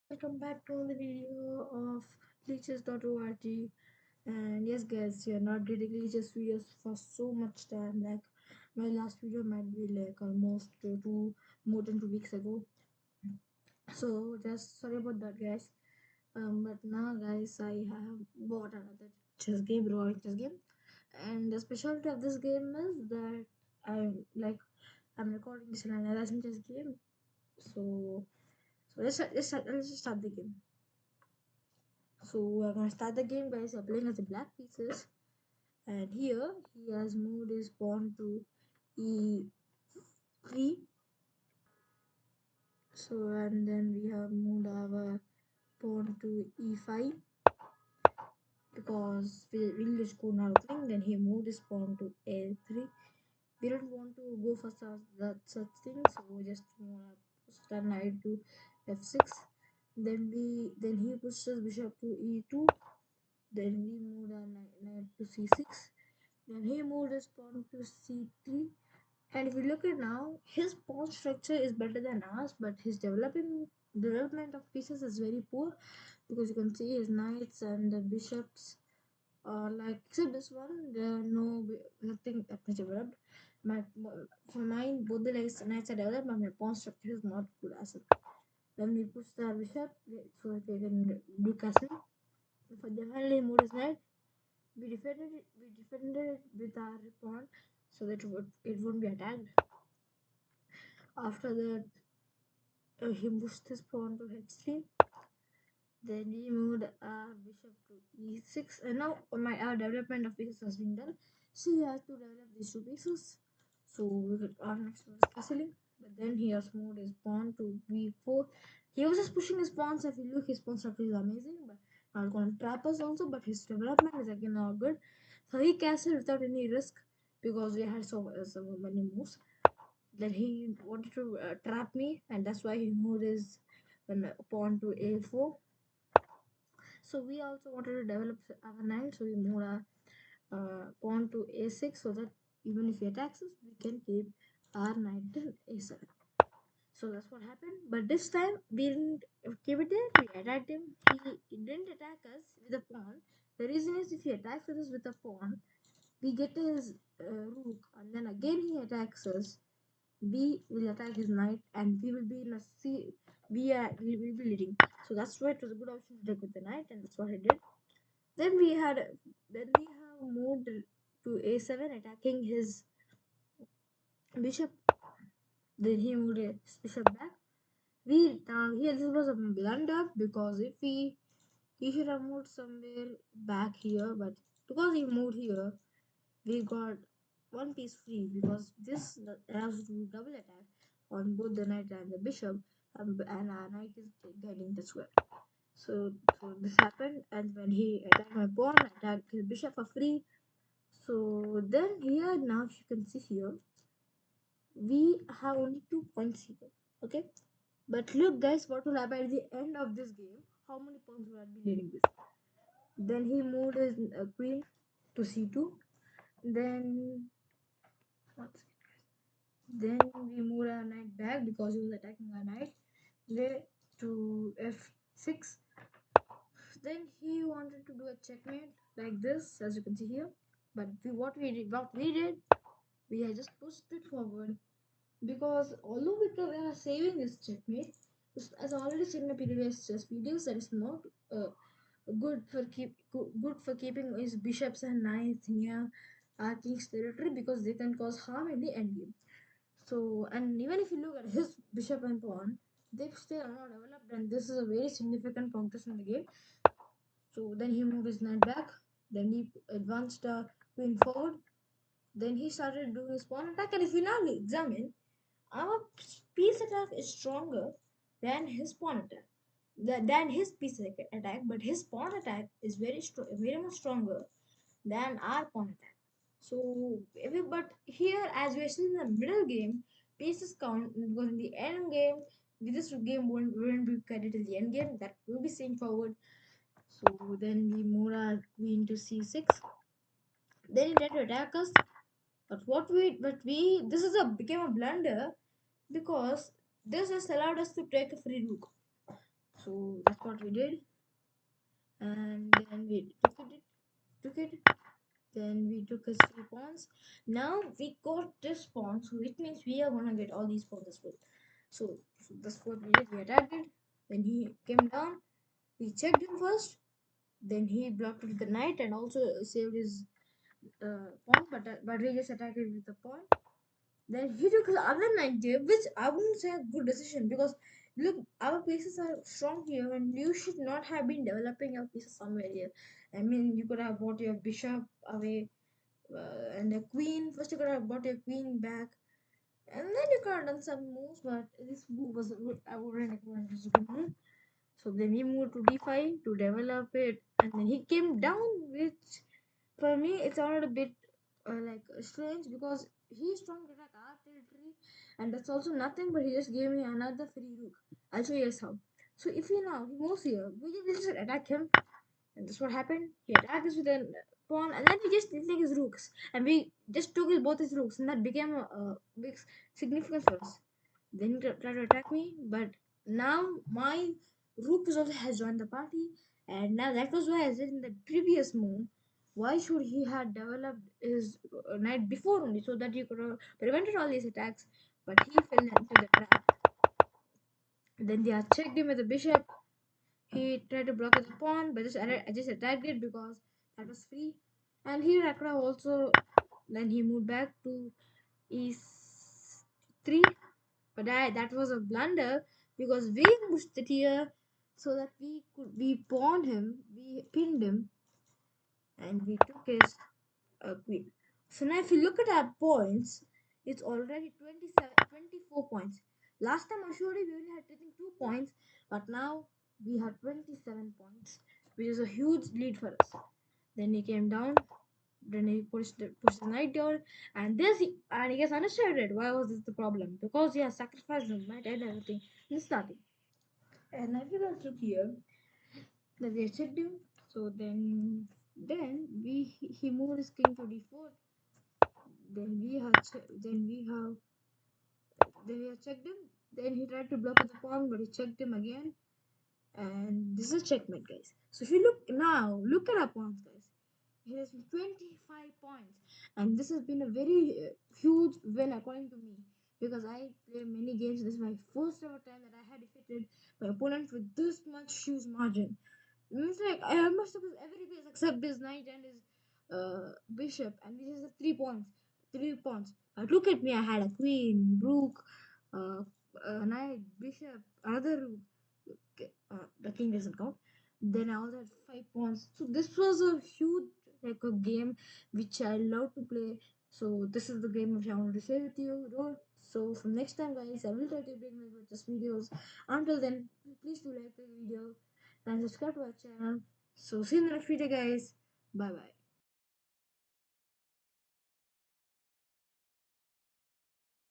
Welcome back to the video of leeches.org. And yes, guys, you're not getting leeches videos for so much time. Like my last video might be like almost more than 2 weeks ago. So just sorry about that, guys. But now, guys, I have bought another chess game, royal chess game, and the specialty of this game is that I'm recording this in an analyzing chess game. So let's just start the game. So we're gonna start the game, guys. We're playing as the black pieces, and here he has moved his pawn to e3. So and then we have moved our pawn to e5 because we'll just go now thing. Then he moved his pawn to a3. We don't want to go for such thing, so we just wanna push the knight to f6. Then he pushes bishop to e2. Then we moved our knight to c6. Then he moved his pawn to c3. And if you look at now, his pawn structure is better than ours, but his development of pieces is very poor because you can see his knights and the bishops are like except this one, there are nothing that much developed. My for mine, both the knights are developed, but my pawn structure is not good as well. Then we push the bishop so that we can do castle. For the finally moved his knight. We defended it with our pawn so that it won't be attacked. After that, he pushed his pawn to h3. Then he moved our bishop to e6. And now our development of pieces has been done. So he has to develop these two pieces. So our next one is castling. But then he has moved his pawn to b4. He was just pushing his pawns. If you look, his pawn structure is amazing. But not going to trap us also. But his development is again not good. So he castled without any risk because we had so many moves. Then he wanted to trap me, and that's why he moved his pawn to a4. So we also wanted to develop our knight, so we moved our pawn to a6 so that even if he attacks us, we can keep our knight till a7. So that's what happened. But this time we didn't keep it there. We attacked him. He didn't attack us with a pawn. The reason is if he attacks us with a pawn, we get his rook, and then again he attacks us. We will attack his knight, and we will be in a C. We will be leading. So that's why it was a good option to take with the knight, and that's what I did. Then we had then we have moved to a7, attacking his bishop. Then he moved his bishop back. We now here this was a blunder because if he should have moved somewhere back here, but because he moved here, we got one piece free because this allows to do double attack on both the knight and the bishop, and our knight is getting the square. So this happened, and when he attacked my pawn, I attacked his bishop for free. So then here now, if you can see here, we have only 2 points here. Okay, but look, guys, what will happen at the end of this game? How many points will I be leading with? Then he moved his queen to c2. Then what's Then we moved our knight back because he was attacking our knight. There to f6. Then he wanted to do a checkmate like this, as you can see here. But we had just pushed it forward because although we are saving this checkmate, as I already said in my previous chess videos, that is not uh, good for keeping his bishops and knights near our king's territory because they can cause harm in the endgame. So, and even if you look at his bishop and pawn, they still are not developed, and this is a very significant progress in the game. So then he moved his knight back, then he advanced queen forward, then he started doing his pawn attack. And if you now examine, our piece attack is stronger than his pawn attack, than his piece attack, but his pawn attack is very much stronger than our pawn attack. So, but here, as we are still in the middle game, pieces count because in the end game, this game won't be carried to the end game. That will be seen forward. So then we move our queen to c6. Then he tried to attack us, but this is a became a blunder because this just allowed us to take a free rook. So that's what we did, and then we took it. Then we took his 3 pawns. Now we got this pawn, so it means we are gonna get all these pawns as well. So that's what we did. We attacked it. Then he came down. We checked him first. Then he blocked it with the knight and also saved his pawn, but we just attacked it with the pawn. Then he took his other knight there, which I wouldn't say a good decision because look, our pieces are strong here, and you should not have been developing your pieces somewhere here. I mean, you could have brought your bishop away and a queen. First, you could have brought your queen back, and then you could have done some moves. But this move was I wouldn't recommend this good move. So then he moved to d5 to develop it, and then he came down, which for me it sounded a bit like strange because he's trying to attack our territory, and that's also nothing. But he just gave me another free rook. I'll show you guys how. So if he moves here, we just attack him, and that's what happened. He attacked us with a pawn, and then we just didn't take his rooks, and we just took both his rooks, and that became a big significance for us. Then he tried to attack me, but now my rook is also has joined the party, and now that was why I said in the previous move, why should he have developed his knight before only, so that he could have prevented all these attacks, but he fell into the trap. Then they checked him with the bishop. He tried to block the pawn, but I just attacked it because that was free. And here Akra also, then he moved back to e3, but that was a blunder because we pushed it here so that we pawned him, we pinned him, and we took his queen. So now if you look at our points, it's already 24 points. Last time I showed you we only had I think 2 points, but now we have 27 points, which is a huge lead for us. Then he came down, then he pushed the knight down, and he gets understood why was this the problem? Because he has sacrificed the knight and everything. This starting. And I feel like look here that they checked him. So then he moved his king to d4. Then we have checked him. Then he tried to block with the pawn, but he checked him again. And this is checkmate, guys. So if you look at our pawns, guys. He has 25 points, and this has been a very huge win according to me because I play many games. This is my first ever time that I had defeated my opponent with this much huge margin. It's like I almost took every piece except this knight and his bishop, and this is the 3 pawns. 3 pawns. But look at me, I had a queen, rook, uh, a knight, bishop, another rook. Okay, the king doesn't count. Then I also had 5 pawns. So this was a huge like a game which I love to play. So this is the game which I wanted to share with you. So from next time, guys, I will try to bring my just videos. Until then, please do like the video and subscribe to our channel. So see you in the next video, guys. Bye bye.